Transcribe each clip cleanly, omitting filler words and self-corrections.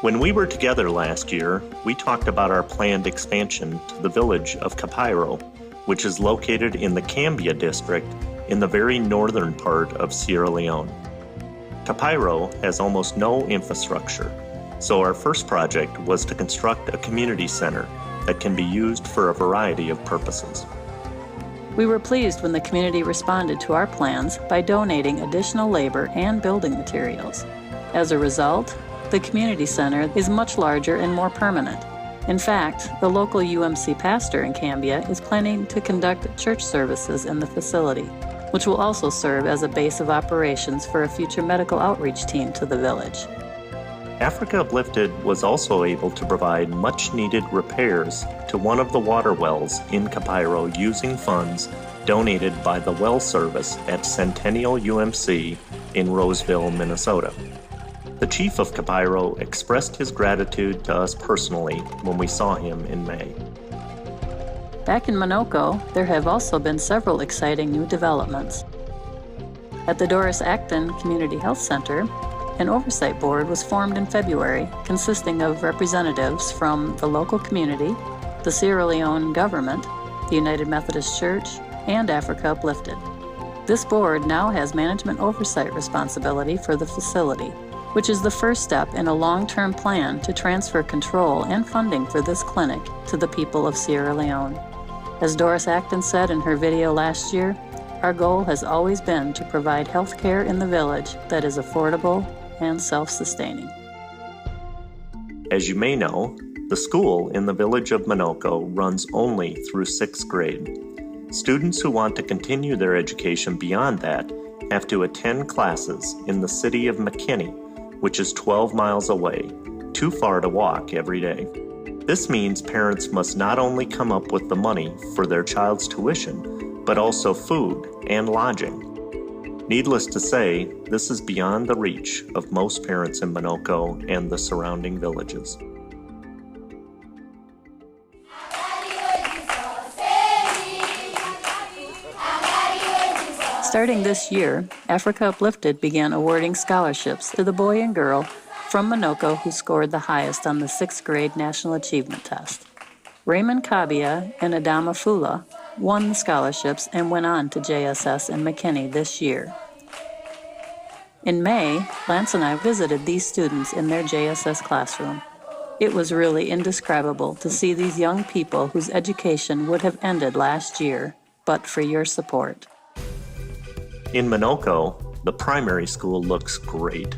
When we were together last year, we talked about our planned expansion to the village of Capairo, which is located in the Cambia district in the very northern part of Sierra Leone. Capairo has almost no infrastructure, so our first project was to construct a community center that can be used for a variety of purposes. We were pleased when the community responded to our plans by donating additional labor and building materials. As a result, the community center is much larger and more permanent. In fact, the local UMC pastor in Cambia is planning to conduct church services in the facility, which will also serve as a base of operations for a future medical outreach team to the village. Africa Uplifted was also able to provide much-needed repairs to one of the water wells in Capairo using funds donated by the well service at Centennial UMC in Roseville, Minnesota. The chief of Capairo expressed his gratitude to us personally when we saw him in May. Back in Minocco, there have also been several exciting new developments. At the Doris Acton Community Health Center, an oversight board was formed in February, consisting of representatives from the local community, the Sierra Leone government, the United Methodist Church, and Africa Uplifted. This board now has management oversight responsibility for the facility, which is the first step in a long-term plan to transfer control and funding for this clinic to the people of Sierra Leone. As Doris Acton said in her video last year, our goal has always been to provide health care in the village that is affordable and self-sustaining. As you may know, the school in the village of Minocco runs only through 6th grade. Students who want to continue their education beyond that have to attend classes in the city of McKinney, which is 12 miles away, too far to walk every day. This means parents must not only come up with the money for their child's tuition, but also food and lodging. Needless to say, this is beyond the reach of most parents in Minocco and the surrounding villages. Starting this year, Africa Uplifted began awarding scholarships to the boy and girl from Minocco who scored the highest on the 6th grade National Achievement Test. Raymond Kabia and Adama Fula won the scholarships and went on to JSS in McKinney this year. In May, Lance and I visited these students in their JSS classroom. It was really indescribable to see these young people whose education would have ended last year, but for your support. In Minocco, the primary school looks great.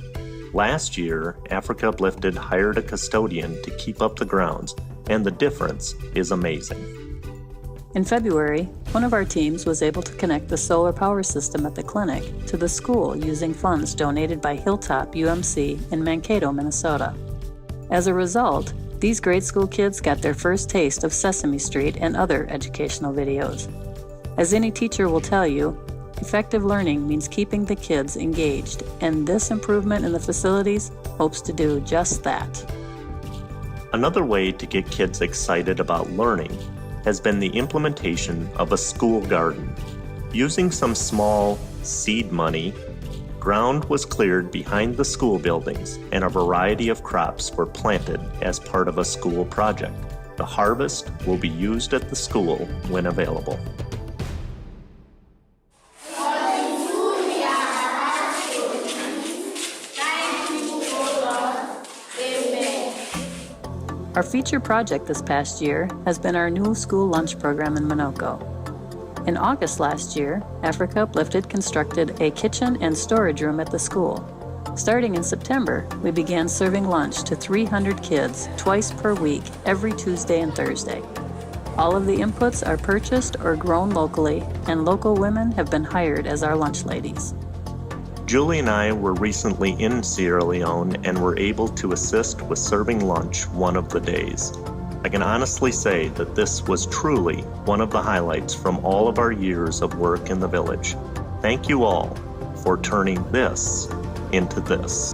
Last year, Africa Uplifted hired a custodian to keep up the grounds, and the difference is amazing. In February, one of our teams was able to connect the solar power system at the clinic to the school using funds donated by Hilltop UMC in Mankato, Minnesota. As a result, these grade school kids got their first taste of Sesame Street and other educational videos. As any teacher will tell you, effective learning means keeping the kids engaged, and this improvement in the facilities hopes to do just that. Another way to get kids excited about learning has been the implementation of a school garden. Using some small seed money, ground was cleared behind the school buildings and a variety of crops were planted as part of a school project. The harvest will be used at the school when available. Our feature project this past year has been our new school lunch program in Minocco. In August last year, Africa Uplifted constructed a kitchen and storage room at the school. Starting in September, we began serving lunch to 300 kids twice per week, every Tuesday and Thursday. All of the inputs are purchased or grown locally, and local women have been hired as our lunch ladies. Julie and I were recently in Sierra Leone and were able to assist with serving lunch one of the days. I can honestly say that this was truly one of the highlights from all of our years of work in the village. Thank you all for turning this into this.